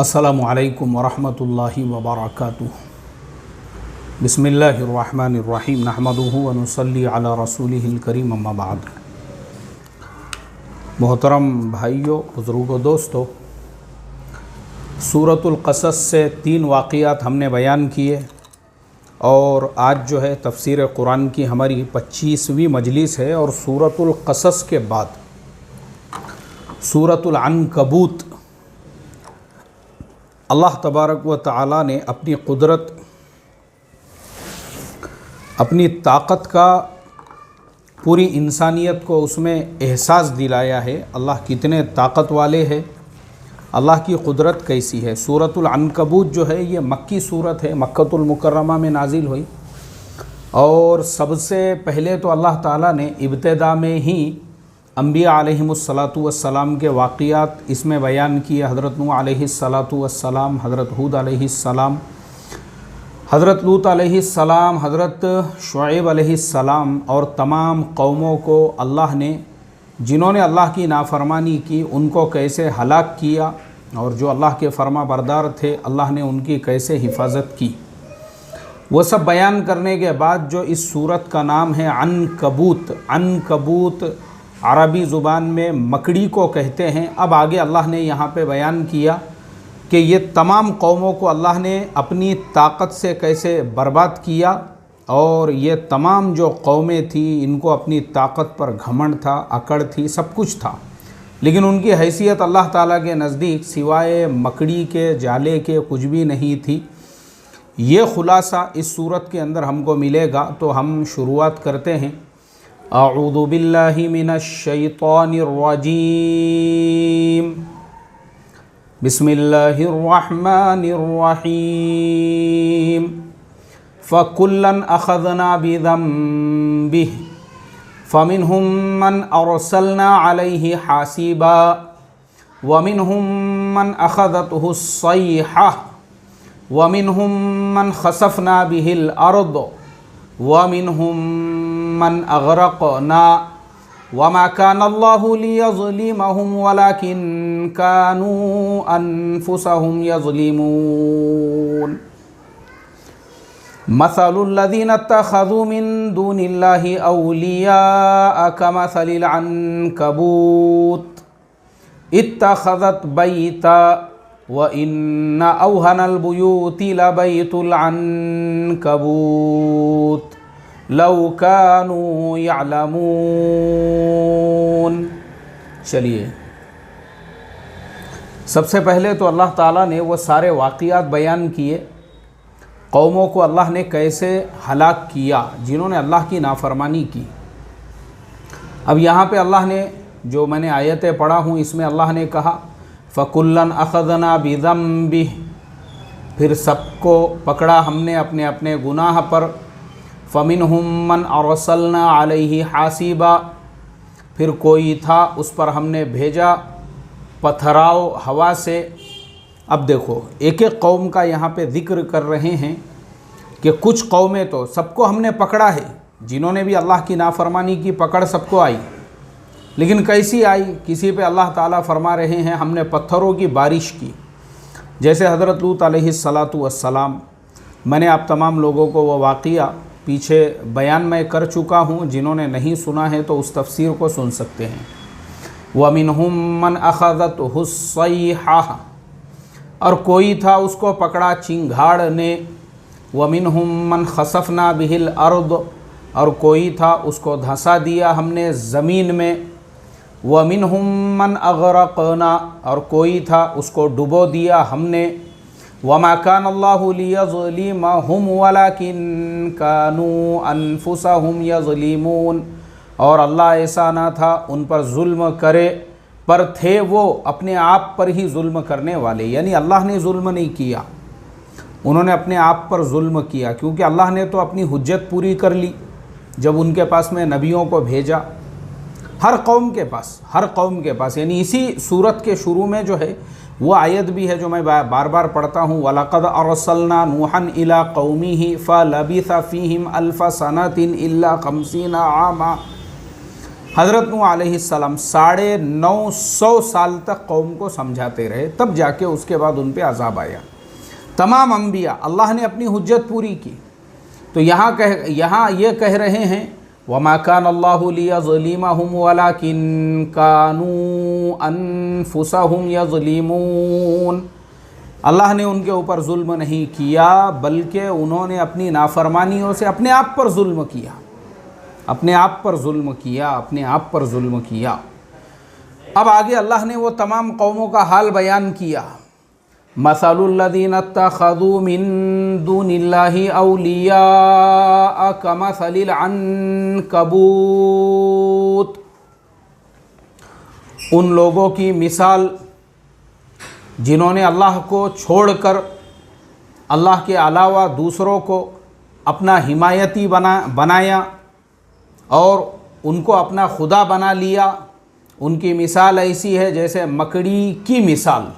अस्सलामु अलैकुम वरहमतुल्लाहि वबरकातुहू। बिस्मिल्लाहिर्रहमानिर्रहीम। नहमदुहु व नुसल्ली अला रसूलिहिल करीम, अम्मा बाद। मोहतरम भाइयों, बुज़ुर्गों, दोस्तों, सूरतुल क़सस से 3 वाक़ियात हमने बयान किए और आज जो है तफ़सीर कुरान की हमारी 25वीं मजलिस है। और सूरतुल क़सस के बाद सूरतुल अनकबूत, अल्लाह तबारक व तआला ने अपनी कुदरत, अपनी ताकत का पूरी इंसानियत को उसमें एहसास दिलाया है। अल्लाह कितने ताकत वाले हैं, अल्लाह की कुदरत कैसी है। सूरतुल अनकबूत जो है ये मक्की सूरत है, मक्कतुल मुकर्रमा में नाजिल हुई। और सबसे पहले तो अल्लाह ताला ने इब्तिदा में ही अंबिया अलैहिमुस्सलातु वस्सलाम के वाक़ियात इसमें बयान किए। हज़रत नूह अलैहिस्सलातु वस्सलाम, हज़रत हूद अलैहिस्सलाम, हज़रत लूत अलैहिस्सलाम, हज़रत शुएब अलैहिस्सलाम और तमाम कौमों को अल्लाह ने, जिन्होंने अल्लाह की नाफरमानी की, उनको कैसे हलाक किया, और जो अल्लाह के फरमा बरदार थे अल्लाह ने उनकी कैसे हिफाजत की, वो सब बयान करने के बाद जो इस सूरत का नाम है अनकबूत। अनकबूत अरबी ज़ुबान में मकड़ी को कहते हैं। अब आगे अल्लाह ने यहाँ पे बयान किया कि ये तमाम कौमों को अल्लाह ने अपनी ताकत से कैसे बर्बाद किया, और ये तमाम जो कौमें थी इनको अपनी ताकत पर घमंड था, अकड़ थी, सब कुछ था, लेकिन उनकी हैसियत अल्लाह ताला के नज़दीक सिवाय मकड़ी के जाले के कुछ भी नहीं थी। ये खुलासा इस सूरत के अंदर हमको मिलेगा। तो हम शुरुआत करते हैं। अऊज़ु बिल्लाहि मिनश शैतानिर रजीम। बिस्मिल्लाहिर रहमानिर रहीम। फ़कुल्लन अख़ज़ना बिज़ंबिहि फ़मिनहुम मन अरसलना अलैहि हासिबा वमिनहुम मन अख़ज़तहु स्सैहा वमिनहुम मन ख़सफ़ना बिहिल अर्द वमिनहुम मन अग़रक़ना वमा काना अल्लाहु लियज़लिमहुम वलाकिन कानू अनफुसहुम यज़लिमून। मसलुल्लज़ीना इत्तख़ज़ू मिन दूनिल्लाहि औलियाअ कमसलिल अन्कबूत इत्तख़ज़त बैता व इन्ना औहनल बुयूति लबैतुल अन्कबूत लौ कानू यअलमून। चलिए, सबसे पहले तो अल्लाह ताला ने वो सारे वाक़ियात बयान किए, कौमों को अल्लाह ने कैसे हलाक किया जिन्होंने अल्लाह की नाफरमानी की। अब यहाँ पे अल्लाह ने, जो मैंने आयतें पढ़ा हूँ, इसमें अल्लाह ने कहा फ़कुल्लन अख़ज़ना बिज़ंबिहि, फिर सबको पकड़ा हमने अपने अपने गुनाह पर। फ़मिनहुम मन अरसलना अलैहि हासिबा, फिर कोई था उस पर हमने भेजा पथराव हवा से। अब देखो, एक एक कौम का यहाँ पे ज़िक्र कर रहे हैं कि कुछ कौमें तो सबको हमने पकड़ा है, जिन्होंने भी अल्लाह की नाफरमानी की पकड़ सबको आई, लेकिन कैसी आई? किसी पे अल्लाह ताला फरमा रहे हैं हमने पत्थरों की बारिश की। जैसे हज़रत लूत अलैहिस्सलातु वस्सलाम, मैंने आप तमाम लोगों को वो वाक़िया पीछे बयान मैं कर चुका हूँ, जिन्होंने नहीं सुना है तो उस तफसीर को सुन सकते हैं। वमिनहुम मन अख़ज़तहु स्सैहा, और कोई था उसको पकड़ा चिंगाड़ ने। वमिनहुम मन ख़सफ़ना बिहिल अर्द, और कोई था उसको धंसा दिया हमने ज़मीन में। वमिनहुम मन अग़रक़ना, और कोई था उसको डुबो दिया हमने। वमा कान अल्लाहु लियज़लिमहुम वलाकिन कानू अनफुसहुम यज़लिमून, और अल्लाह ऐसा ना था उन पर जुल्म करे, पर थे वो अपने आप पर ही जुल्म करने वाले। यानी अल्लाह ने जुल्म नहीं किया, उन्होंने अपने आप पर जुल्म किया, क्योंकि अल्लाह ने तो अपनी हुज्जत पूरी कर ली जब उनके पास में नबियों को भेजा, हर कौम के पास। यानी इसी सूरत के शुरू में जो है वो आयत भी है जो मैं बार बार पढ़ता हूँ, वलक़द अरसलना नूहन इला कौमिही फ़लबिथ फ़ीहिम अल्फ़ सनतिन इल्ला 50 आमा। हज़रत नूह अलैहिस्सलाम 950 साल तक कौम को समझाते रहे, तब जाके उसके बाद उन पे अज़ाब आया। तमाम अंबिया अल्लाह ने अपनी हुज्जत पूरी की। तो यहाँ ये कह रहे हैं वमा कान अल्लाहु लियज़लिमहुम वलाकिन कानू अनफुसहुम यज़लिमून। अल्लाह ने उनके ऊपर जुल्म नहीं किया, बल्कि उन्होंने अपनी नाफरमानियों से अपने आप पर जुल्म किया, अपने आप पर जुल्म किया, अपने आप पर जुल्म किया। अब आगे अल्लाह ने वो तमाम कौमों का हाल बयान किया। मसलुल्लज़ीना इत्तख़ज़ू मिन दूनिल्लाहि औलिया कमसलिल अन्कबूत। उन लोगों की मिसाल जिन्होंने अल्लाह को छोड़कर अल्लाह के अलावा दूसरों को अपना हिमायती बनाया और उनको अपना खुदा बना लिया, उनकी मिसाल ऐसी है जैसे मकड़ी की मिसाल,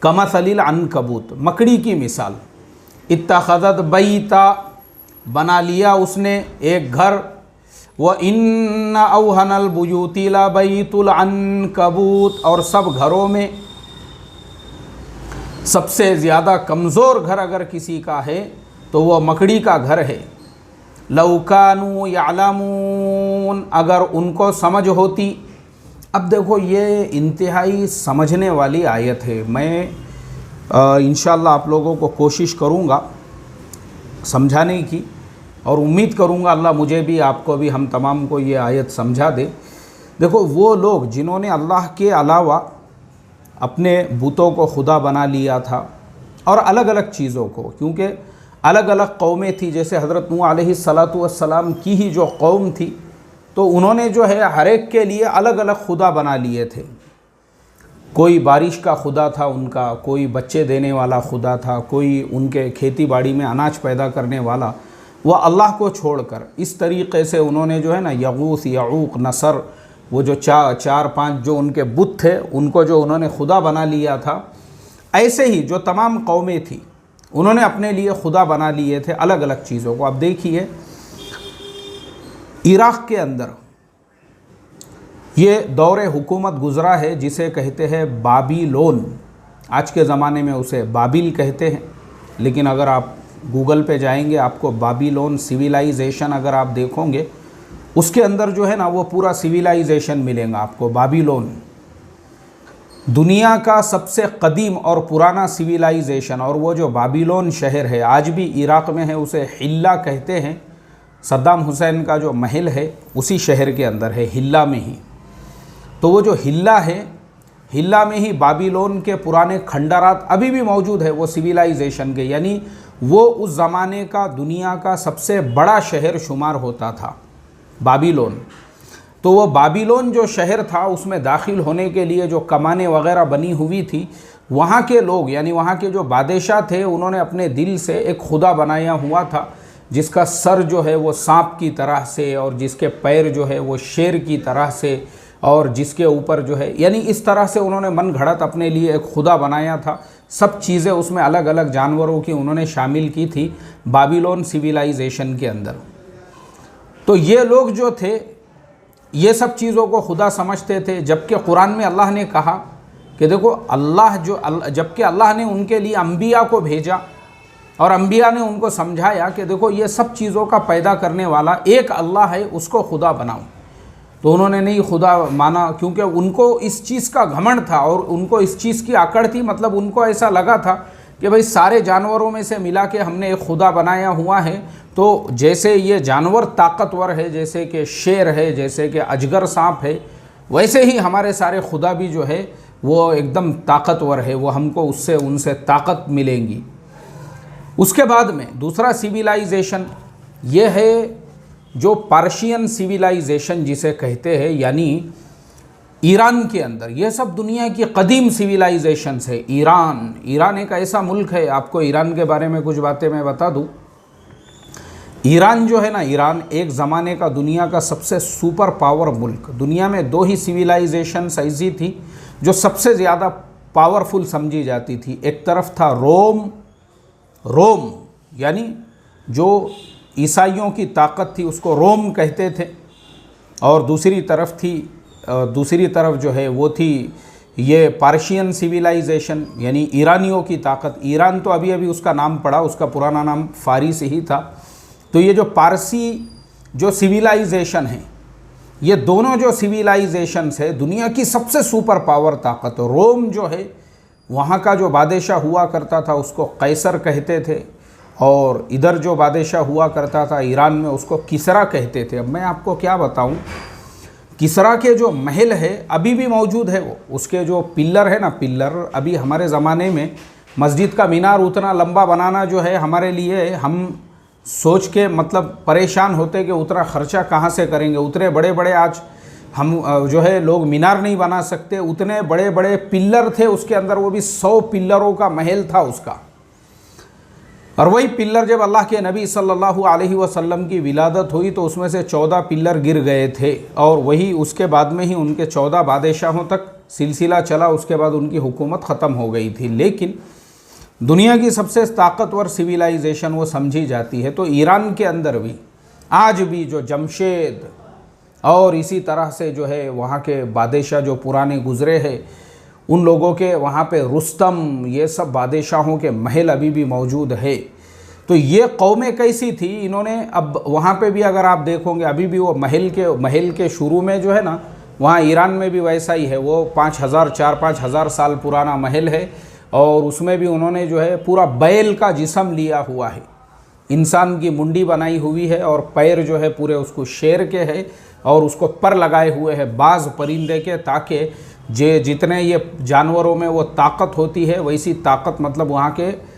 कमसलिल अनकबूत, मकड़ी की मिसाल। इत्तख़ज़त बैता, बना लिया उसने एक घर, व इन्न औहनल बुयूति लबैतुल अनकबूत, और सब घरों में सबसे ज़्यादा कमज़ोर घर अगर किसी का है तो वह मकड़ी का घर है। लौ कानू यअलमून, अगर उनको समझ होती। अब देखो ये इंतहाई समझने वाली आयत है। मैं इंशाअल्लाह आप लोगों को कोशिश करूँगा समझाने की, और उम्मीद करूँगा अल्लाह मुझे भी आपको भी हम तमाम को ये आयत समझा दे। देखो वो लोग जिन्होंने अल्लाह के अलावा अपने बुतों को खुदा बना लिया था और अलग अलग चीज़ों को, क्योंकि अलग अलग कौमें थी, जैसे हज़रत नूह अलैहिस्सलातु वस्सलाम की ही जो कौम थी, तो उन्होंने जो है हर एक के लिए अलग अलग खुदा बना लिए थे। कोई बारिश का खुदा था उनका, कोई बच्चे देने वाला खुदा था, कोई उनके खेती बाड़ी में अनाज पैदा करने वाला। वह अल्लाह को छोड़कर इस तरीक़े से उन्होंने जो है ना यगूस, यऊक, नसर, वो जो चार पांच जो उनके बुत थे उनको जो उन्होंने खुदा बना लिया था। ऐसे ही जो तमाम कौमें थी उन्होंने अपने लिए खुदा बना लिए थे अलग अलग चीज़ों को। अब देखिए इराक़ के अंदर ये दौरे हुकूमत गुज़रा है जिसे कहते हैं बाबीलोन। आज के ज़माने में उसे बाबिल कहते हैं, लेकिन अगर आप गूगल पे जाएंगे आपको बाबीलोन सिविलाइजेशन अगर आप देखोगे उसके अंदर जो है ना वो पूरा सिविलाइजेशन मिलेगा आपको। बाबीलोन दुनिया का सबसे कदीम और पुराना सिविलाइजेशन, और वो जो बाबीलोन शहर है आज भी इराक़ में है, उसे हिल्ला कहते हैं। सद्दाम हुसैन का जो महल है उसी शहर के अंदर है, हिल्ला में ही। तो वो जो हिल्ला है, हिल्ला में ही बाबीलोन के पुराने खंडरात अभी भी मौजूद है, वो सिविलाइजेशन के, यानी वो उस ज़माने का दुनिया का सबसे बड़ा शहर शुमार होता था बाबीलोन। तो वो बाबीलोन जो शहर था उसमें दाखिल होने के लिए जो कमानें वगैरह बनी हुई थी, वहाँ के लोग यानी वहाँ के जो बादशाह थे उन्होंने अपने दिल से एक खुदा बनाया हुआ था जिसका सर जो है वो सांप की तरह से, और जिसके पैर जो है वो शेर की तरह से, और जिसके ऊपर जो है यानी इस तरह से उन्होंने मन घड़त अपने लिए एक खुदा बनाया था। सब चीज़ें उसमें अलग अलग जानवरों की उन्होंने शामिल की थी बाबीलोन सिविलाइजेशन के अंदर। तो ये लोग जो थे ये सब चीज़ों को खुदा समझते थे, जबकि कुरान में अल्लाह ने कहा कि देखो जबकि अल्लाह ने उनके लिए अंबिया को भेजा और अंबिया ने उनको समझाया कि देखो ये सब चीज़ों का पैदा करने वाला एक अल्लाह है, उसको खुदा बनाओ। तो उन्होंने नहीं खुदा माना, क्योंकि उनको इस चीज़ का घमंड था और उनको इस चीज़ की आकड़ थी। मतलब उनको ऐसा लगा था कि भाई सारे जानवरों में से मिला के हमने एक खुदा बनाया हुआ है, तो जैसे ये जानवर ताकतवर है, जैसे कि शेर है, जैसे कि अजगर सांप है, वैसे ही हमारे सारे खुदा भी जो है वो एकदम ताकतवर है, वो हमको उनसे ताकत मिलेंगी। उसके बाद में दूसरा सिविलाइजेशन ये है जो पर्शियन सिविलाइजेशन जिसे कहते हैं, यानी ईरान के अंदर। ये सब दुनिया की कदीम सिविलाइजेशंस है। ईरान एक ऐसा मुल्क है, आपको ईरान के बारे में कुछ बातें मैं बता दूं। ईरान जो है ना, ईरान एक ज़माने का दुनिया का सबसे सुपर पावर मुल्क। दुनिया में दो ही सिविलाइजेशंस ऐसी थी जो सबसे ज़्यादा पावरफुल समझी जाती थी। एक तरफ था रोम यानी जो ईसाइयों की ताकत थी उसको रोम कहते थे, और दूसरी तरफ जो है वो थी ये पार्शियन सिविलाइजेशन, यानी ईरानियों की ताकत। ईरान तो अभी अभी उसका नाम पड़ा, उसका पुराना नाम फारिस ही था। तो ये जो पारसी जो सिविलाइजेशन है, ये दोनों जो सिविलाइजेशंस है, दुनिया की सबसे सुपर पावर ताकत। रोम जो है वहाँ का जो बादशाह हुआ करता था उसको कैसर कहते थे, और इधर जो बादशाह हुआ करता था ईरान में उसको किसरा कहते थे। अब मैं आपको क्या बताऊँ, किसरा के जो महल है अभी भी मौजूद है, वो उसके जो पिल्लर है ना, पिल्लर अभी हमारे ज़माने में मस्जिद का मीनार उतना लंबा बनाना जो है हमारे लिए, हम सोच के मतलब परेशान होते कि उतना ख़र्चा कहाँ से करेंगे। उतने बड़े बड़े आज हम जो है लोग मीनार नहीं बना सकते, उतने बड़े बड़े पिल्लर थे उसके अंदर, वो भी 100 पिल्लरों का महल था उसका। और वही पिल्लर जब अल्लाह के नबी सल्लल्लाहु अलैहि वसल्लम की विलादत हुई तो उसमें से 14 पिल्लर गिर गए थे, और वही उसके बाद में ही उनके 14 बादशाहों तक सिलसिला चला, उसके बाद उनकी हुकूमत ख़त्म हो गई थी। लेकिन दुनिया की सबसे ताकतवर सिविलाइजेशन वो समझी जाती है। तो ईरान के अंदर भी आज भी जो जमशेद और इसी तरह से जो है वहाँ के बादशाह जो पुराने गुज़रे हैं, उन लोगों के वहाँ पे रुस्तम, ये सब बादशाहों के महल अभी भी मौजूद है। तो ये कौमें कैसी थी, इन्होंने अब वहाँ पे भी अगर आप देखोगे अभी भी वो महल के शुरू में जो है ना, वहाँ ईरान में भी वैसा ही है। वो 4-5 हज़ार साल पुराना महल है, और उसमें भी उन्होंने जो है पूरा बैल का जिस्म लिया हुआ है, इंसान की मुंडी बनाई हुई है, और पैर जो है पूरे उसको शेर के है, और उसको पर लगाए हुए हैं बाज़ परिंदे के, ताकि जितने ये जानवरों में वो ताकत होती है वैसी ताकत मतलब वहाँ के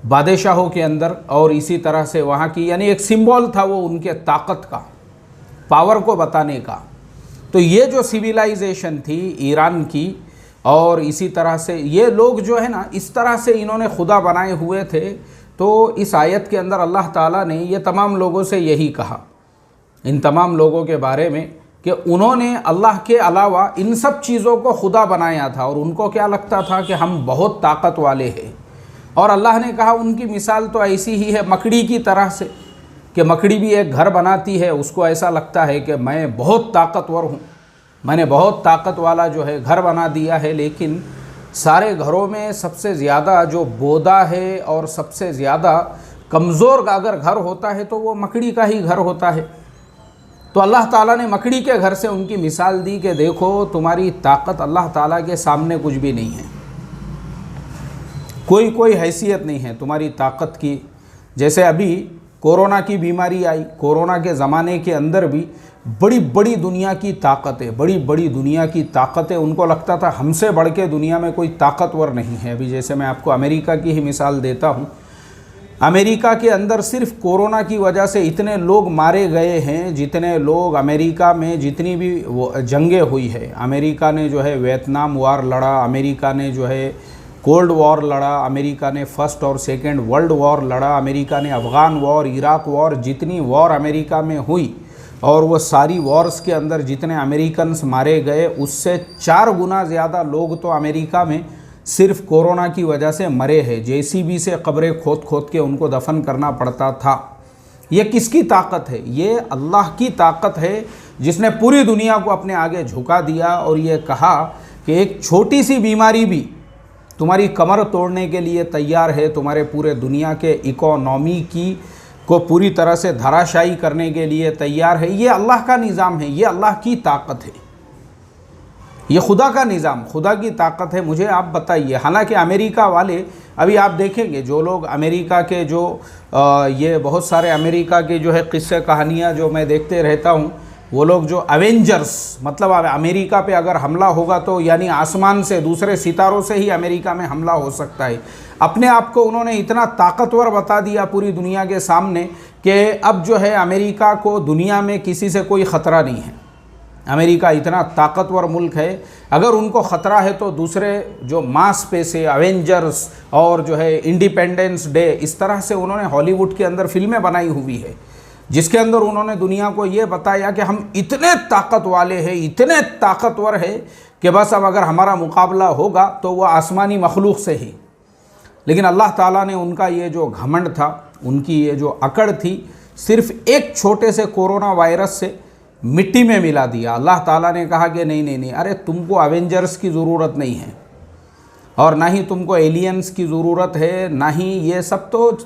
बादशाहों के अंदर, और इसी तरह से वहाँ की, यानी एक सिंबल था वो उनके ताकत का, पावर को बताने का। तो ये जो सिविलाइजेशन थी ईरान की, और इसी तरह से ये लोग जो है ना, इस तरह से इन्होंने खुदा बनाए हुए थे। तो इस आयत के अंदर अल्लाह ताला ने ये तमाम लोगों से यही कहा, इन तमाम लोगों के बारे में, कि उन्होंने अल्लाह के अलावा इन सब चीज़ों को खुदा बनाया था, और उनको क्या लगता था कि हम बहुत ताकत वाले हैं। और अल्लाह ने कहा उनकी मिसाल तो ऐसी ही है मकड़ी की तरह से, कि मकड़ी भी एक घर बनाती है, उसको ऐसा लगता है कि मैं बहुत ताकतवर हूँ, मैंने बहुत ताकत वाला जो है घर बना दिया है। लेकिन सारे घरों में सबसे ज़्यादा जो बोदा है और सबसे ज़्यादा कमज़ोर अगर घर होता है तो वो मकड़ी का ही घर होता है। तो अल्लाह ताला ने मकड़ी के घर से उनकी मिसाल दी कि देखो तुम्हारी ताकत अल्लाह ताला के सामने कुछ भी नहीं है, कोई हैसियत नहीं है तुम्हारी ताकत की। जैसे अभी कोरोना की बीमारी आई, कोरोना के ज़माने के अंदर भी बड़ी बड़ी दुनिया की ताकतें, बड़ी बड़ी दुनिया की ताकतें, उनको लगता था हमसे बढ़ के दुनिया में कोई ताकतवर नहीं है। अभी जैसे मैं आपको अमेरिका की ही मिसाल देता हूँ, अमेरिका के अंदर सिर्फ कोरोना की वजह से इतने लोग मारे गए हैं, जितने लोग अमेरिका में जितनी भी जंगें हुई है, अमेरिका ने जो है वियतनाम वॉर लड़ा, अमेरिका ने जो है कोल्ड वॉर लड़ा, अमेरिका ने फर्स्ट और सेकंड वर्ल्ड वॉर लड़ा, अमेरिका ने अफ़गान वॉर, इराक वॉर, जितनी वॉर अमेरिका में हुई और वो सारी वॉर्स के अंदर जितने अमेरिकन्स मारे गए उससे 4 गुना ज़्यादा लोग तो अमेरिका में सिर्फ कोरोना की वजह से मरे हैं। जेसीबी से कब्रें खोद के उनको दफन करना पड़ता था। ये किसकी ताकत है? ये अल्लाह की ताकत है, जिसने पूरी दुनिया को अपने आगे झुका दिया और ये कहा कि एक छोटी सी बीमारी भी तुम्हारी कमर तोड़ने के लिए तैयार है, तुम्हारे पूरे दुनिया के इकोनॉमी को पूरी तरह से धराशायी करने के लिए तैयार है। ये अल्लाह का निज़ाम है, ये अल्लाह की ताकत है, ये खुदा का निज़ाम, खुदा की ताकत है। मुझे आप बताइए, हालांकि अमेरिका वाले, अभी आप देखेंगे जो लोग अमेरिका के जो ये बहुत सारे अमेरिका के जो है किस्से कहानियाँ जो मैं देखते रहता हूँ, वो लोग जो अवेंजर्स, मतलब अमेरिका पे अगर हमला होगा तो यानी आसमान से दूसरे सितारों से ही अमेरिका में हमला हो सकता है। अपने आप को उन्होंने इतना ताकतवर बता दिया पूरी दुनिया के सामने कि अब जो है अमेरिका को दुनिया में किसी से कोई ख़तरा नहीं है। अमेरिका इतना ताकतवर मुल्क है, अगर उनको ख़तरा है तो दूसरे जो मास पे से अवेंजर्स और जो है इंडिपेंडेंस डे, इस तरह से उन्होंने हॉलीवुड के अंदर फिल्में बनाई हुई है, जिसके अंदर उन्होंने दुनिया को ये बताया कि हम इतने ताकत वाले हैं, इतने ताकतवर है कि बस अब अगर हमारा मुकाबला होगा तो वह आसमानी मखलूक से ही। लेकिन अल्लाह ताला ने उनका ये जो घमंड था, उनकी ये जो अकड़ थी, सिर्फ एक छोटे से कोरोना वायरस से मिट्टी में मिला दिया। अल्लाह ताला ने कहा कि नहीं नहीं नहीं, अरे तुमको अवेंजर्स की ज़रूरत नहीं है और ना ही तुमको एलियंस की ज़रूरत है, ना ही ये सब तो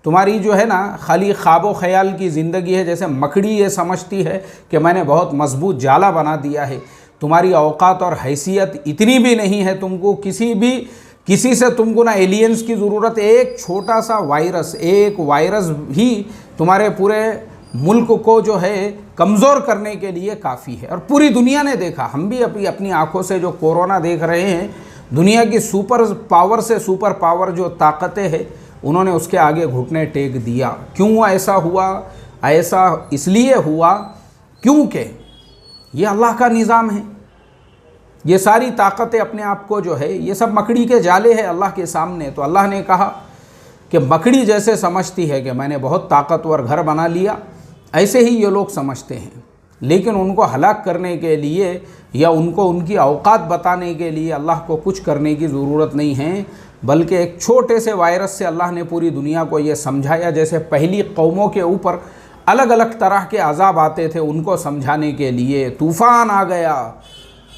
तुम्हारी जो है ना खाली ख्वाब ख्याल की ज़िंदगी है। जैसे मकड़ी ये समझती है कि मैंने बहुत मजबूत जाला बना दिया है, तुम्हारी औकात और हैसियत इतनी भी नहीं है, तुमको किसी से तुमको ना एलियंस की ज़रूरत। एक छोटा सा वायरस, एक वायरस भी तुम्हारे पूरे मुल्क को जो है कमज़ोर करने के लिए काफ़ी है। और पूरी दुनिया ने देखा, हम भी अपनी आँखों से जो कोरोना देख रहे हैं, दुनिया की सुपर पावर से सुपर पावर जो ताकतें हैं, उन्होंने उसके आगे घुटने टेक दिया। क्यों ऐसा हुआ? ऐसा इसलिए हुआ क्योंकि ये अल्लाह का निज़ाम है। ये सारी ताकतें अपने आप को जो है, ये सब मकड़ी के जाले हैं अल्लाह के सामने। तो अल्लाह ने कहा कि मकड़ी जैसे समझती है कि मैंने बहुत ताकतवर घर बना लिया, ऐसे ही ये लोग समझते हैं। लेकिन उनको हलाक करने के लिए या उनको उनकी औकात बताने के लिए अल्लाह को कुछ करने की ज़रूरत नहीं है, बल्कि एक छोटे से वायरस से अल्लाह ने पूरी दुनिया को ये समझाया। जैसे पहली कौमों के ऊपर अलग अलग तरह के अजाब आते थे, उनको समझाने के लिए तूफ़ान आ गया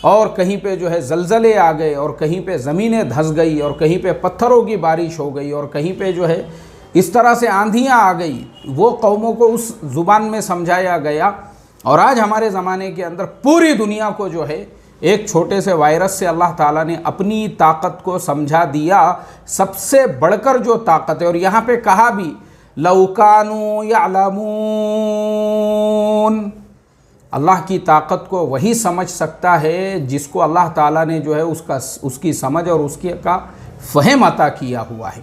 और कहीं पे जो है ज़लज़ले आ गए और कहीं पे ज़मीनें धंस गई और कहीं पे पत्थरों की बारिश हो गई और कहीं पे जो है इस तरह से आंधियाँ आ गई। वो कौमों को उस ज़ुबान में समझाया गया। और आज हमारे ज़माने के अंदर पूरी दुनिया को जो है एक छोटे से वायरस से अल्लाह ताला ने अपनी ताकत को समझा दिया, सबसे बढ़कर जो ताकत है। और यहाँ पे कहा भी लौकानू यालमून, अल्लाह की ताकत को वही समझ सकता है जिसको अल्लाह ताला ने जो है उसकी समझ और उसकी का फ़हम अता किया हुआ है।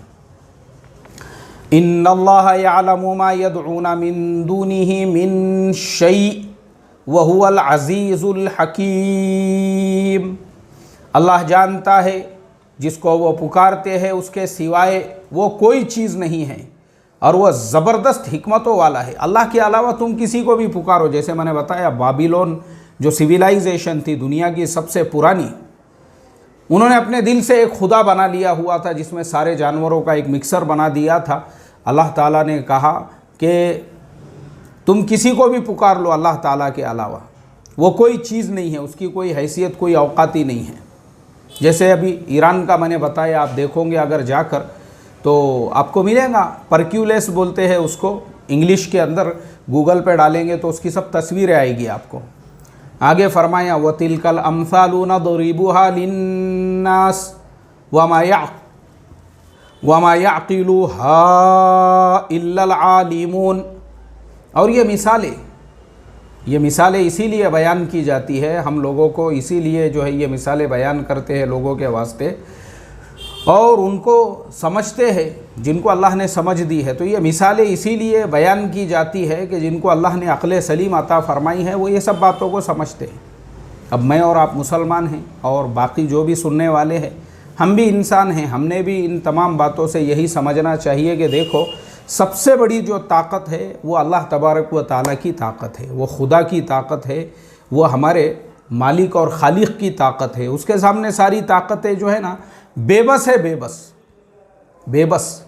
इन्नल्लाह यअलमु मा यदऊना मिन दूनिही मिन शै व हुवल अज़ीज़ुल हकीम। अल्लाह जानता है जिसको वो पुकारते हैं उसके सिवाय वो कोई चीज़ नहीं है और वह ज़बरदस्त हिकमतों वाला है। अल्लाह के अलावा तुम किसी को भी पुकारो, जैसे मैंने बताया बाबिलोन जो सिविलाइजेशन थी दुनिया की सबसे पुरानी, उन्होंने अपने दिल से एक खुदा बना लिया हुआ था जिसमें सारे जानवरों का एक मिक्सर बना दिया था। अल्लाह ताला ने कहा कि तुम किसी को भी पुकार लो अल्लाह ताला के अलावा, वो कोई चीज़ नहीं है, उसकी कोई हैसियत कोई औकात ही नहीं है। जैसे अभी ईरान का मैंने बताया, आप देखोगे अगर जाकर तो आपको मिलेगा, परक्यूलेस बोलते हैं उसको, इंग्लिश के अंदर गूगल पे डालेंगे तो उसकी सब तस्वीरें आएगी आपको। आगे फरमाया वतिलकल अम्सालू नदरिबुहा लिन्नास वमा यअक़िलुहा इल्लल आलिमून। और ये मिसालें इसीलिए बयान की जाती है, हम लोगों को इसीलिए जो है ये मिसालें बयान करते हैं लोगों के वास्ते, और उनको समझते हैं जिनको अल्लाह ने समझ दी है। तो ये मिसालें इसीलिए बयान की जाती है कि जिनको अल्लाह ने अक़ल सलीम अता फ़रमाई है वो ये सब बातों को समझते हैं। अब मैं और आप मुसलमान हैं और बाकी जो भी सुनने वाले हैं, हम भी इंसान हैं, हमने भी इन तमाम बातों से यही समझना चाहिए कि देखो सबसे बड़ी जो ताकत है वो अल्लाह तबारक व तआला की ताकत है, वो खुदा की ताकत है, वो हमारे मालिक और खालिक की ताकत है। उसके सामने सारी ताकतें जो है ना बेबस है, बेबस।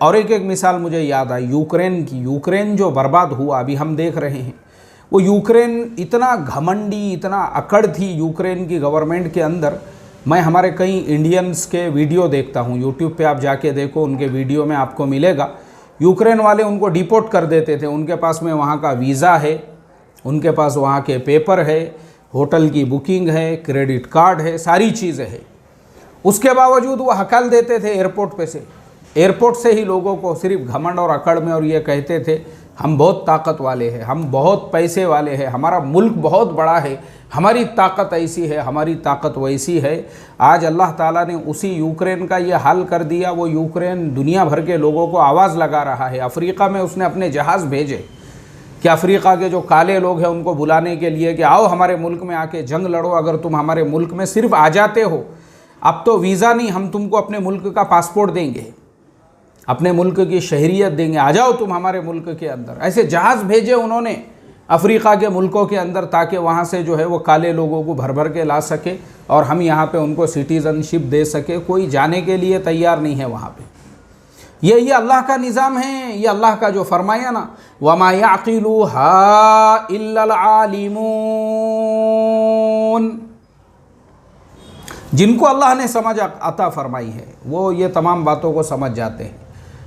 और एक मिसाल मुझे याद आई यूक्रेन की। यूक्रेन जो बर्बाद हुआ अभी हम देख रहे हैं, वो यूक्रेन इतना घमंडी, इतना अकड़ थी यूक्रेन की गवर्नमेंट के अंदर। मैं हमारे कई इंडियंस के वीडियो देखता हूँ, यूट्यूब पे आप जाके देखो, उनके वीडियो में आपको मिलेगा। यूक्रेन वाले उनको डिपोर्ट कर देते थे, उनके पास में वहाँ का वीज़ा है, उनके पास वहाँ के पेपर है, होटल की बुकिंग है, क्रेडिट कार्ड है, सारी चीज़ें हैं। उसके बावजूद वो हकल देते थे एयरपोर्ट पे से, एयरपोर्ट से ही लोगों को सिर्फ घमंड और अकड़ में, और ये कहते थे हम बहुत ताकत वाले हैं, हम बहुत पैसे वाले हैं, हमारा मुल्क बहुत बड़ा है, हमारी ताकत ऐसी है, हमारी ताकत वैसी है। आज अल्लाह ताला ने उसी यूक्रेन का ये हाल कर दिया। वो यूक्रेन दुनिया भर के लोगों को आवाज़ लगा रहा है। अफ्रीका में उसने अपने जहाज़ भेजे कि अफ्रीका के जो काले लोग हैं उनको बुलाने के लिए कि आओ हमारे मुल्क में आके जंग लड़ो, अगर तुम हमारे मुल्क में सिर्फ आ जाते हो, अब तो वीज़ा नहीं, हम तुमको अपने मुल्क का पासपोर्ट देंगे, अपने मुल्क की शहरियत देंगे, आ जाओ तुम हमारे मुल्क के अंदर। ऐसे जहाज़ भेजे उन्होंने अफ्रीका के मुल्कों के अंदर, ताकि वहाँ से जो है वो काले लोगों को भर भर के ला सके और हम यहाँ पे उनको सिटीज़नशिप दे सके। कोई जाने के लिए तैयार नहीं है वहाँ पे। ये अल्लाह का निज़ाम है, ये अल्लाह का जो फरमाया ना, वमा याक़िलुहा इल्लल आलिमून, जिनको अल्लाह ने समझ अता फरमाई है वो ये तमाम बातों को समझ जाते हैं।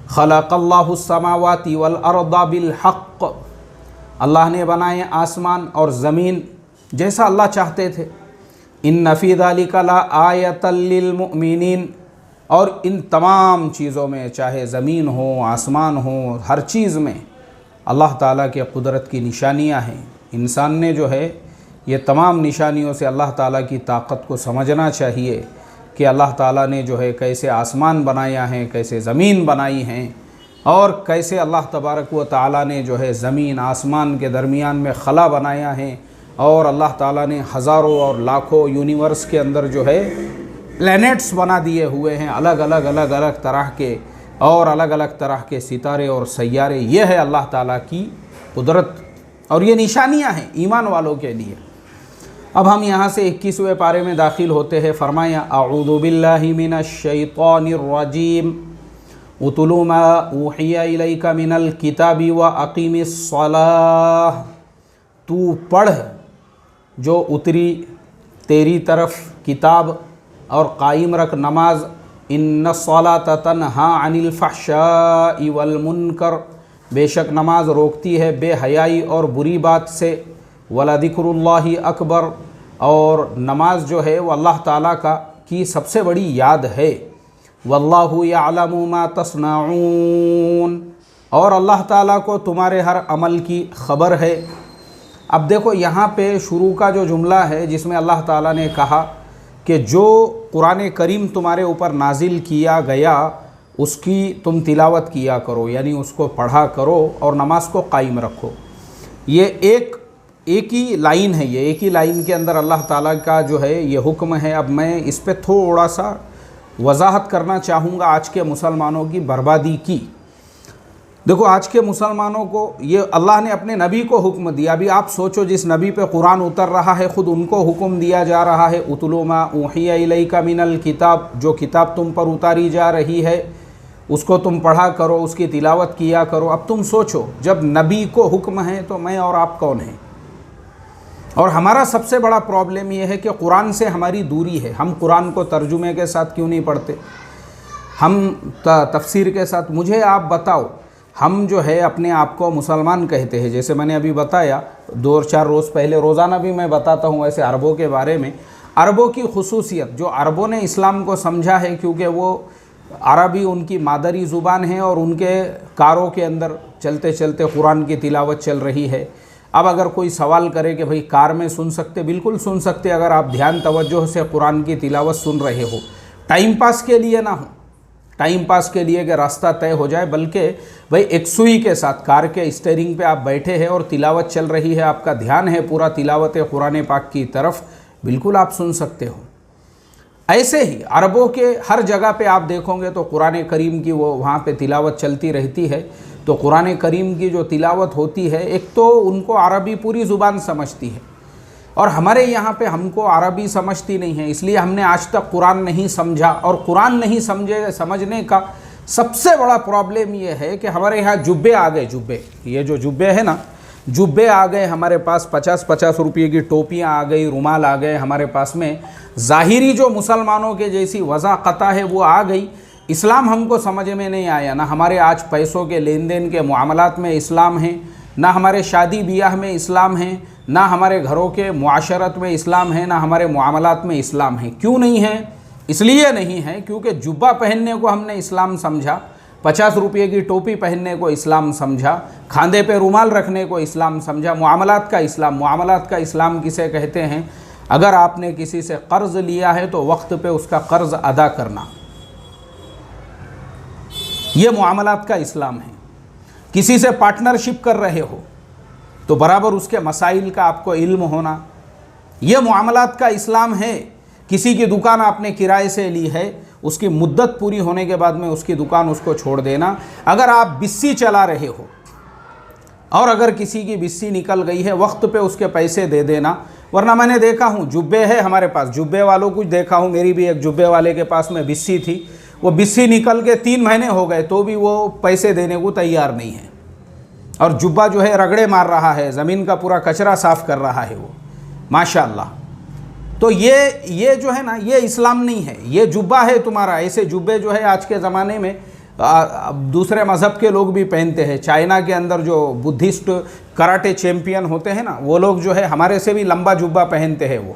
खलक़ल्लाहुस समावाति वल अर्दा बिल हक़्क़, अल्लाह ने बनाए आसमान और ज़मीन जैसा अल्लाह चाहते थे। इन्न फ़ी ज़ालिका ला आयतल लिल मुमिनीन, और इन तमाम चीज़ों में, चाहे ज़मीन हो, आसमान हो, हर चीज़ में अल्लाह ताला के कुदरत की निशानियां हैं। इंसान ने जो है ये तमाम निशानियों से अल्लाह ताला की ताकत को समझना चाहिए कि अल्लाह ताला ने जो है कैसे आसमान बनाया है, कैसे ज़मीन बनाई हैं, और कैसे अल्लाह तबारक व ताला ने जो है ज़मीन आसमान के दरमियान में खला बनाया है, और अल्लाह ताला ने हज़ारों और लाखों यूनिवर्स के अंदर जो है प्लैनेट्स बना दिए हुए हैं, अलग अलग तरह के, और अलग अलग तरह के सितारे और सैयारे। ये है अल्लाह ताला की कुदरत, और ये निशानियां हैं ईमान वालों के लिए। अब हम यहाँ से 21वें पारे में दाखिल होते हैं। फरमाया अऊज़ु बिल्लाहि मिनश शैतानिर रजीम उतलु मा ऊहिया इलैका मिनल किताबि व अक़ीमिस सलाह, तू पढ़ जो उतरी तेरी तरफ किताब और कायम रख नमाज। इन्नस्सलाता तन्हा अनिल फ़हशाइ वल मुनकर, बेशक नमाज रोकती है बेहयाई और बुरी बात से। वलदिक्रुल्लाहि अकबर, और नमाज जो है वो अल्लाह ताला का की सबसे बड़ी याद है। वल्लाहु यअलमु मा तस्नऊन, और अल्लाह ताला को तुम्हारे हर अमल की ख़बर है। अब देखो यहाँ पे शुरू का जो जुमला है जिसमें अल्लाह ताला ने कहा कि जो कुरान करीम तुम्हारे ऊपर नाजिल किया गया उसकी तुम तिलावत किया करो, यानी उसको पढ़ा करो और नमाज को कायम रखो। ये एक ही लाइन है, ये एक ही लाइन के अंदर अल्लाह ताला का जो है ये हुक्म है। अब मैं इस पर थोड़ा सा वजाहत करना चाहूँगा आज के मुसलमानों की बर्बादी की। देखो आज के मुसलमानों को ये अल्लाह ने अपने नबी को हुक्म दिया। अभी आप सोचो जिस नबी पे कुरान उतर रहा है ख़ुद उनको हुक्म दिया जा रहा है, उतलु मा ऊहिया इलैका मिनल किताब, जो किताब तुम पर उतारी जा रही है उसको तुम पढ़ा करो, उसकी तिलावत किया करो। अब तुम सोचो जब नबी को हुक्म है तो मैं और आप कौन हैं? और हमारा सबसे बड़ा प्रॉब्लम यह है कि कुरान से हमारी दूरी है। हम कुरान को तर्जुमे के साथ क्यों नहीं पढ़ते, हम तफसीर के साथ। मुझे आप बताओ, हम जो है अपने आप को मुसलमान कहते हैं, जैसे मैंने अभी बताया 2-4 रोज़ पहले, रोज़ाना भी मैं बताता हूँ वैसे अरबों के बारे में। अरबों की खुसूसियत, जो अरबों ने इस्लाम को समझा है क्योंकि वो अरबी उनकी मादरी ज़ुबान है और उनके कारों के अंदर चलते चलते कुरान की तिलावत चल रही है। अब अगर कोई सवाल करे कि भाई कार में सुन सकते, बिल्कुल सुन सकते अगर आप ध्यान तवज्जो से कुरान की तिलावत सुन रहे हो। टाइम पास के लिए ना हो, टाइम पास के लिए कि रास्ता तय हो जाए, बल्कि भाई एक सुई के साथ कार के स्टीयरिंग पे आप बैठे हैं और तिलावत चल रही है, आपका ध्यान है पूरा तिलावत कुरान पाक की तरफ, बिल्कुल आप सुन सकते हो। ऐसे ही अरबों के हर जगह पे आप देखोगे तो कुरान करीम की वो वहाँ पे तिलावत चलती रहती है। तो कुरान करीम की जो तिलावत होती है, एक तो उनको अरबी पूरी ज़ुबान समझती है और हमारे यहाँ पे हमको अरबी समझती नहीं है, इसलिए हमने आज तक कुरान नहीं समझा। और कुरान नहीं समझने का सबसे बड़ा प्रॉब्लम ये है कि हमारे यहाँ जुब्बे आ गए। जुब्बे, ये जो जुब्बे है ना, जुब्बे आ गए हमारे पास, 50-50 रुपये की टोपियाँ आ गई, रुमाल आ गए हमारे पास में। ज़ाहिरी जो मुसलमानों के जैसी वज़ाक़ता है वो आ गई। इस्लाम हमको समझ में नहीं आया, ना हमारे आज पैसों के लेन देन के मामलात में इस्लाम है, ना हमारे शादी ब्याह में इस्लाम है, ना हमारे घरों के मुआशरत में इस्लाम है, ना हमारे मामलात में इस्लाम है। क्यों नहीं है? इसलिए नहीं है क्योंकि जुब्बा पहनने को हमने इस्लाम समझा, 50 रुपये की टोपी पहनने को इस्लाम समझा, खांदे पे रुमाल रखने को इस्लाम समझा। मामलात का इस्लाम, मामलात का इस्लाम किसे कहते हैं? अगर आपने किसी से कर्ज़ लिया है तो वक्त पे उसका कर्ज़ अदा करना, ये मामलात का इस्लाम है। किसी से पार्टनरशिप कर रहे हो तो बराबर उसके मसाइल का आपको इल्म होना, ये मामलात का इस्लाम है। किसी की दुकान आपने किराए से ली है, उसकी मुद्दत पूरी होने के बाद में उसकी दुकान उसको छोड़ देना। अगर आप बिस्सी चला रहे हो और अगर किसी की बिस्सी निकल गई है, वक्त पे उसके पैसे दे देना। वरना मैंने देखा हूँ, जुब्बे है हमारे पास, जुब्बे वालों को देखा हूँ, मेरी भी एक जुब्बे वाले के पास में बिस्सी थी, वो बिस्सी निकल के 3 महीने हो गए तो भी वो पैसे देने को तैयार नहीं है। और जुब्बा जो है रगड़े मार रहा है, ज़मीन का पूरा कचरा साफ़ कर रहा है वो, माशाअल्लाह। तो ये जो है ना, ये इस्लाम नहीं है, ये जुब्बा है तुम्हारा। ऐसे जुब्बे जो है आज के ज़माने में दूसरे मज़हब के लोग भी पहनते हैं। चाइना के अंदर जो बुद्धिस्ट कराटे चैम्पियन होते हैं ना, वो लोग जो है हमारे से भी लंबा जुब्बा पहनते हैं वो।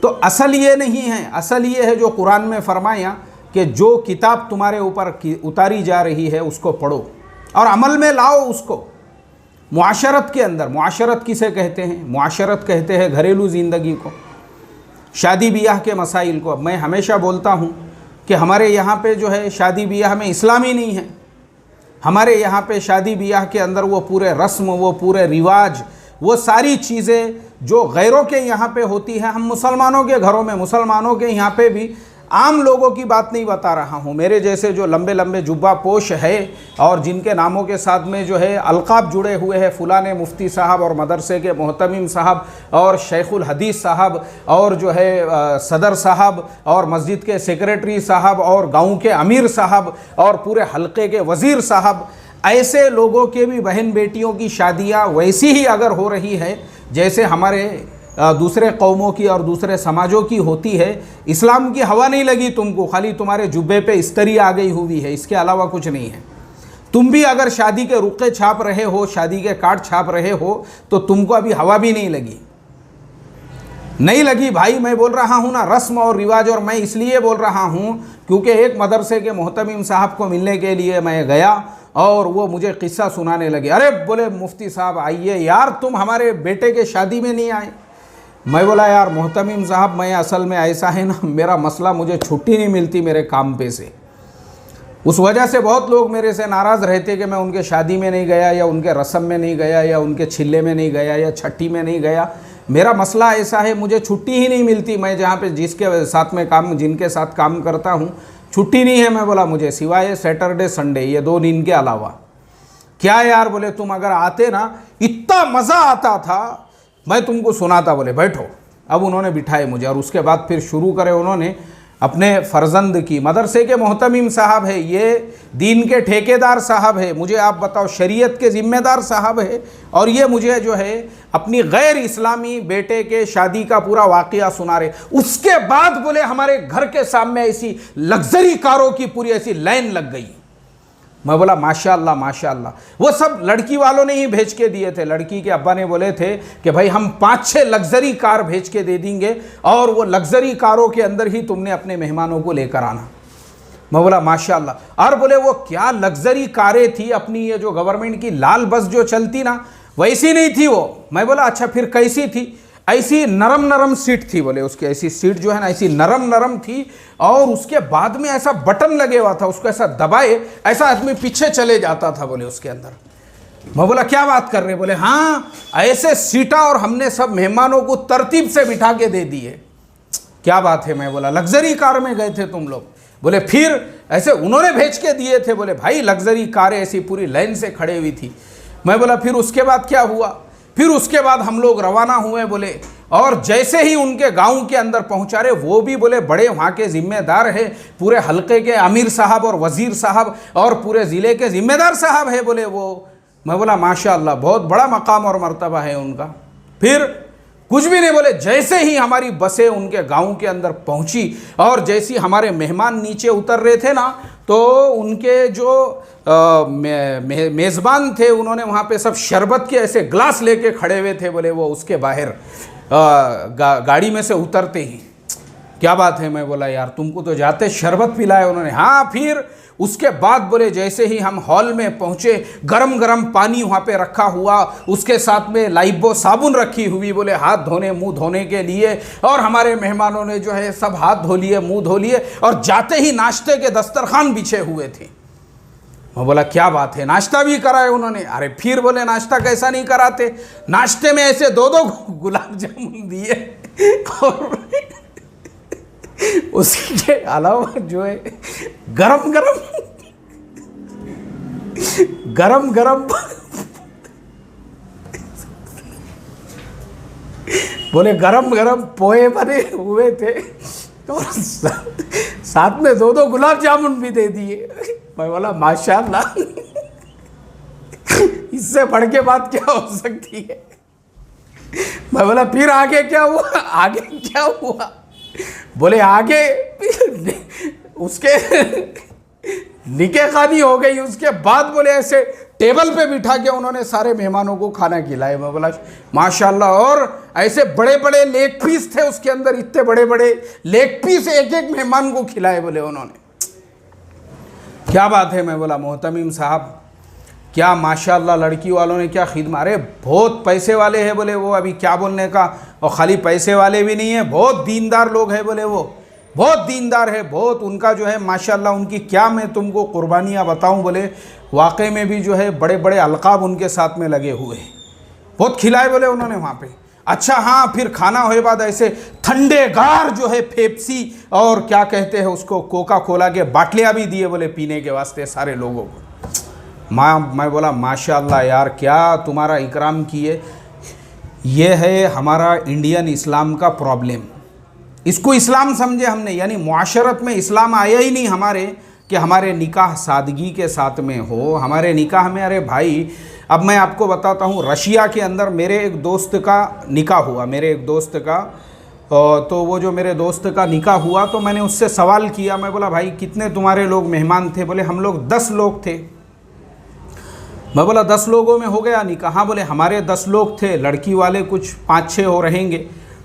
तो असल ये नहीं है, असल ये है जो कुरान में फरमाया कि जो किताब तुम्हारे ऊपर उतारी जा रही है उसको पढ़ो और अमल में लाओ उसको। मुआशरत के अंदर, मुआशरत किसे कहते हैं? मुआशरत कहते हैं घरेलू ज़िंदगी को, शादी ब्याह के मसाइल को। मैं हमेशा बोलता हूँ कि हमारे यहाँ पे जो है शादी ब्याह में इस्लाम ही नहीं है। हमारे यहाँ पे शादी ब्याह के अंदर वो पूरे रस्म, वो पूरे रिवाज, वो सारी चीज़ें जो गैरों के यहाँ पे होती है, हम मुसलमानों के घरों में, मुसलमानों के यहाँ पे भी, आम लोगों की बात नहीं बता रहा हूँ। मेरे जैसे जो लंबे लंबे जुब्बा पोश है और जिनके नामों के साथ में जो है अलकाब जुड़े हुए हैं, फुलाने मुफ्ती साहब और मदरसे के मोहतमिम साहब और शेखुल हदीस साहब और जो है सदर साहब और मस्जिद के सेक्रेटरी साहब और गाँव के अमीर साहब और पूरे हलके के वज़ीर साहब, ऐसे लोगों के भी बहन बेटियों की शादियाँ वैसी ही अगर हो रही है जैसे हमारे दूसरे कौमों की और दूसरे समाजों की होती है, इस्लाम की हवा नहीं लगी तुमको, खाली तुम्हारे जुब्बे पे इस्तरी आ गई हुई है, इसके अलावा कुछ नहीं है। तुम भी अगर शादी के रुक़े छाप रहे हो, शादी के कार्ड छाप रहे हो, तो तुमको अभी हवा भी नहीं लगी, नहीं लगी भाई। मैं बोल रहा हूँ ना रस्म और रिवाज, और मैं इसलिए बोल रहा हूँ क्योंकि एक मदरसे के मोहतमिम साहब को मिलने के लिए मैं गया और वो मुझे किस्सा सुनाने लगे। अरे बोले मुफ्ती साहब आइए यार, तुम हमारे बेटे के शादी में नहीं आए। मैं बोला यार मोहतमिम साहब, मैं असल में ऐसा है ना, मेरा मसला, मुझे छुट्टी नहीं मिलती मेरे काम पे से। उस वजह से बहुत लोग मेरे से नाराज़ रहते कि मैं उनके शादी में नहीं गया या उनके रस्म में नहीं गया या उनके छिल्ले में नहीं गया या छठी में नहीं गया। मेरा मसला ऐसा है, मुझे छुट्टी ही नहीं मिलती। मैं जहाँ पे जिसके साथ में काम, जिनके साथ काम करता हूँ, छुट्टी नहीं है। मैं बोला मुझे सिवाय सैटरडे संडे, ये 2 दिन के अलावा। क्या यार, बोले तुम अगर आते ना इतना मज़ा आता था, मैं तुमको सुनाता। बोले बैठो। अब उन्होंने बिठाए मुझे और उसके बाद फिर शुरू करे उन्होंने अपने फ़र्जंद की। मदरसे के मोहतमिम साहब है, ये दीन के ठेकेदार साहब है, मुझे आप बताओ शरीयत के ज़िम्मेदार साहब है, और ये मुझे जो है अपनी गैर इस्लामी बेटे के शादी का पूरा वाक़या सुना रहे। उसके बाद बोले हमारे घर के सामने ऐसी लग्जरी कारों की पूरी ऐसी लाइन लग गई। मैं बोला माशाअल्लाह माशाअल्लाह। वो सब लड़की वालों ने ही भेज के दिए थे। लड़की के अब्बा ने बोले थे कि भाई हम 5-6 लग्जरी कार भेज के दे देंगे और वो लग्जरी कारों के अंदर ही तुमने अपने मेहमानों को लेकर आना। मैं बोला माशाअल्लाह। और बोले वो क्या लग्जरी कारें थी, अपनी ये जो गवर्नमेंट की लाल बस जो चलती ना, वैसी नहीं थी वो। मैं बोला अच्छा फिर कैसी थी? ऐसी नरम नरम सीट थी। बोले उसकी ऐसी सीट जो है ना, ऐसी नरम नरम थी, और उसके बाद में ऐसा बटन लगे हुआ था, उसको ऐसा दबाए ऐसा आदमी पीछे चले जाता था बोले उसके अंदर। मैं बोला क्या बात कर रहे? बोले हाँ ऐसे सीटा, और हमने सब मेहमानों को तरतीब से बिठा के दे दिए। क्या बात है? मैं बोला लग्जरी कार में गए थे तुम लोग? बोले फिर ऐसे उन्होंने भेज के दिए थे। बोले भाई लग्जरी कारें ऐसी पूरी लाइन से खड़े हुई थी। मैं बोला फिर उसके बाद क्या हुआ? फिर उसके बाद हम लोग रवाना हुए बोले, और जैसे ही उनके गांव के अंदर पहुंचा रहे, वो भी बोले बड़े वहाँ के जिम्मेदार है, पूरे हलके के अमीर साहब और वज़ीर साहब और पूरे ज़िले के जिम्मेदार साहब है बोले वो। मैं बोला माशाअल्लाह, बहुत बड़ा मकाम और मर्तबा है उनका। फिर कुछ भी नहीं बोले, जैसे ही हमारी बसें उनके गांव के अंदर पहुंची और जैसे हमारे मेहमान नीचे उतर रहे थे ना, तो उनके जो मेज़बान थे उन्होंने वहाँ पे सब शरबत के ऐसे ग्लास लेके खड़े हुए थे बोले वो उसके बाहर गाड़ी में से उतरते ही। क्या बात है? मैं बोला यार तुमको तो जाते शरबत पिलाया उन्होंने। हाँ फिर उसके बाद बोले जैसे ही हम हॉल में पहुँचे, गरम गरम पानी वहाँ पे रखा हुआ, उसके साथ में लाइबो साबुन रखी हुई बोले हाथ धोने मुंह धोने के लिए, और हमारे मेहमानों ने जो है सब हाथ धो लिए मुंह धो लिए, और जाते ही नाश्ते के दस्तरखान बिछे हुए थे। मैं बोला क्या बात है? नाश्ता भी कराए उन्होंने? अरे फिर बोले नाश्ता कैसा नहीं कराते, नाश्ते में ऐसे 2-2 गुलाब जामुन दिए, और उसके अलावा जो है गरम गरम बोले गरम पोहे बने हुए थे, और साथ में 2-2 गुलाब जामुन भी दे दिए। मैं बोला माशाल्लाह, इससे बढ़ के बात क्या हो सकती है। मैं बोला फिर आगे क्या हुआ, आगे क्या हुआ? बोले आगे उसके निके खानी हो गई, उसके बाद बोले ऐसे टेबल पे बिठा के उन्होंने सारे मेहमानों को खाना खिलाए। मैं बोला माशाल्लाह, और ऐसे बड़े बड़े लेग पीस थे उसके अंदर, इतने बड़े बड़े लेग पीस एक एक मेहमान को खिलाए बोले उन्होंने। क्या बात है। मैं बोला मोहतमिम साहब क्या माशाल्लाह लड़की वालों ने क्या खिदमत, अरे बहुत पैसे वाले हैं बोले वो, अभी क्या बोलने का, और खाली पैसे वाले भी नहीं है, बहुत दीनदार लोग हैं बोले वो, बहुत दीनदार है, बहुत उनका जो है माशाल्लाह, उनकी क्या मैं तुमको कुर्बानियाँ बताऊं बोले, वाकई में भी जो है बड़े बड़े अलकाब उनके साथ में लगे हुए हैं, बहुत खिलाए बोले उन्होंने वहाँ पे। अच्छा हाँ, फिर खाना होने बाद ऐसे ठंडे गार जो है पेप्सी और क्या कहते हैं उसको, कोका कोला के बाटलियाँ भी दिए बोले पीने के वास्ते सारे लोगों को। मैं बोला माशाल्लाह यार क्या तुम्हारा इकराम किए। ये है हमारा इंडियन इस्लाम का प्रॉब्लम, इसको इस्लाम समझे हमने, यानी मुआशरत में इस्लाम आया ही नहीं हमारे, कि हमारे निकाह सादगी के साथ में हो, हमारे निकाह में। अरे भाई अब मैं आपको बताता हूँ, रशिया के अंदर मेरे एक दोस्त का निकाह हुआ, मेरे एक दोस्त का, तो वो जो मेरे दोस्त का निकाह हुआ तो मैंने उससे सवाल किया, मैं बोला भाई कितने तुम्हारे लोग मेहमान थे? बोले हम लोग 10 लोग थे। मैं बोला 10 लोगों में हो गया निकाह? हाँ बोले हमारे 10 लोग थे, लड़की वाले कुछ 5-6 हो रहेंगे,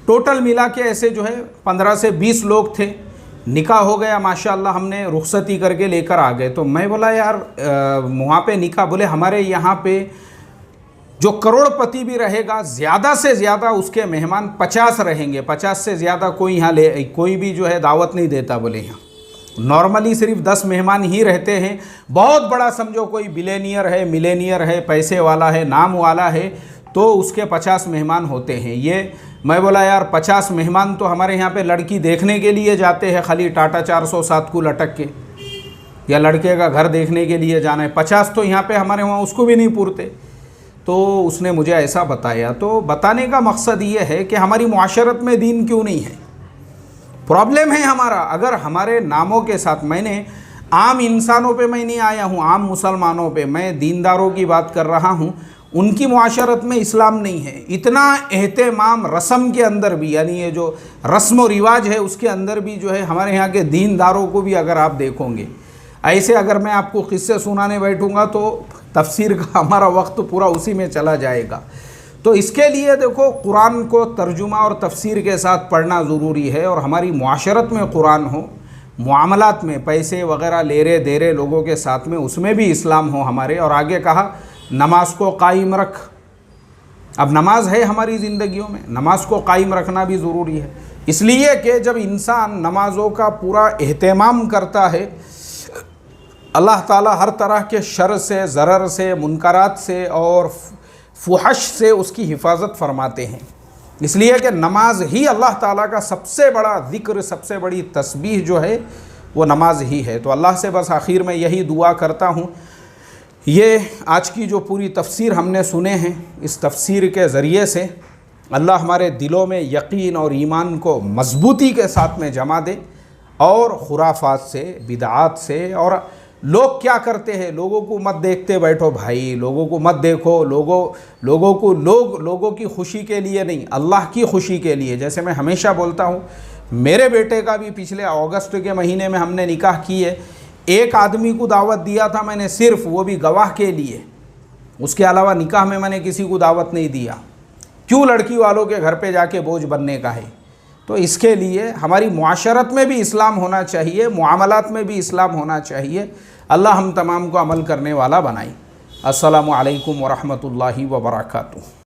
टोटल मिला के ऐसे जो है 15 से 20 लोग थे, निकाह हो गया माशाल्लाह, हमने रुखसती करके लेकर आ गए। तो मैं बोला यार वहाँ पे निकाह, बोले हमारे यहाँ पे जो करोड़पति भी रहेगा ज़्यादा से ज़्यादा उसके मेहमान 50 रहेंगे, 50 से ज़्यादा कोई यहाँ कोई भी जो है दावत नहीं देता बोले, यहाँ नॉर्मली सिर्फ 10 मेहमान ही रहते हैं। बहुत बड़ा समझो कोई बिलेनियर है, मिलेनियर है, पैसे वाला है, नाम वाला है, तो उसके 50 मेहमान होते हैं। ये मैं बोला यार 50 मेहमान तो हमारे यहाँ पे लड़की देखने के लिए जाते हैं, खाली टाटा 407 को लटक के, या लड़के का घर देखने के लिए जाना है, 50 तो यहाँ पे हमारे वहाँ उसको भी नहीं पूरते। तो उसने मुझे ऐसा बताया। तो बताने का मकसद ये है कि हमारी मुआशरत में दीन क्यों नहीं है, प्रॉब्लम है हमारा। अगर हमारे नामों के साथ, मैंने आम इंसानों पे मैं नहीं आया हूँ, आम मुसलमानों पे, मैं दीनदारों की बात कर रहा हूँ, उनकी मुआशरत में इस्लाम नहीं है। इतना एहतमाम रस्म के अंदर भी, यानी ये जो रस्म व रिवाज है उसके अंदर भी जो है हमारे यहाँ के दीनदारों को भी अगर आप देखोगे, ऐसे अगर मैं आपको किस्से सुनाने बैठूँगा तो तफसीर का हमारा वक्त पूरा उसी में चला जाएगा। तो इसके लिए देखो कुरान को तर्जुमा और तफसीर के साथ पढ़ना ज़रूरी है, और हमारी मुआशरत में कुरान हो, मुआमलात में पैसे वगैरह ले रहे दे रहे लोगों के साथ में, उसमें भी इस्लाम हो हमारे। और आगे कहा नमाज को कायम रख। अब नमाज है हमारी ज़िंदगियों में, नमाज को कायम रखना भी ज़रूरी है, इसलिए कि जब इंसान नमाज़ों का पूरा एहतमाम करता है, अल्लाह ताला हर तरह के शर से, ज़रर से, मुनकरात से और फुहश से उसकी हिफाजत फरमाते हैं। इसलिए कि नमाज ही अल्लाह ताला का सबसे बड़ा ज़िक्र, सबसे बड़ी तस्बीह जो है वो नमाज ही है। तो अल्लाह से बस आखिर में यही दुआ करता हूँ, ये आज की जो पूरी तफसीर हमने सुने हैं, इस तफसीर के ज़रिए से अल्लाह हमारे दिलों में यकीन और ईमान को मजबूती के साथ में जमा दे, और खुराफात से, बिदआत से, और लोग क्या करते हैं, लोगों को मत देखते बैठो भाई, लोगों को मत देखो, लोगों की खुशी के लिए नहीं, अल्लाह की खुशी के लिए। जैसे मैं हमेशा बोलता हूँ, मेरे बेटे का भी पिछले अगस्त के महीने में हमने निकाह किए, एक आदमी को दावत दिया था मैंने सिर्फ, वो भी गवाह के लिए, उसके अलावा निकाह में मैंने किसी को दावत नहीं दिया। क्यों? लड़की वालों के घर पे जाके बोझ बनने का है। तो इसके लिए हमारी मुआशरत में भी इस्लाम होना चाहिए, मुआमलात में भी इस्लाम होना चाहिए। अल्लाह हम तमाम को अमल करने वाला बनाए। अस्सलामु अलैकुम व रहमतुल्लाहि व बरकातुहू।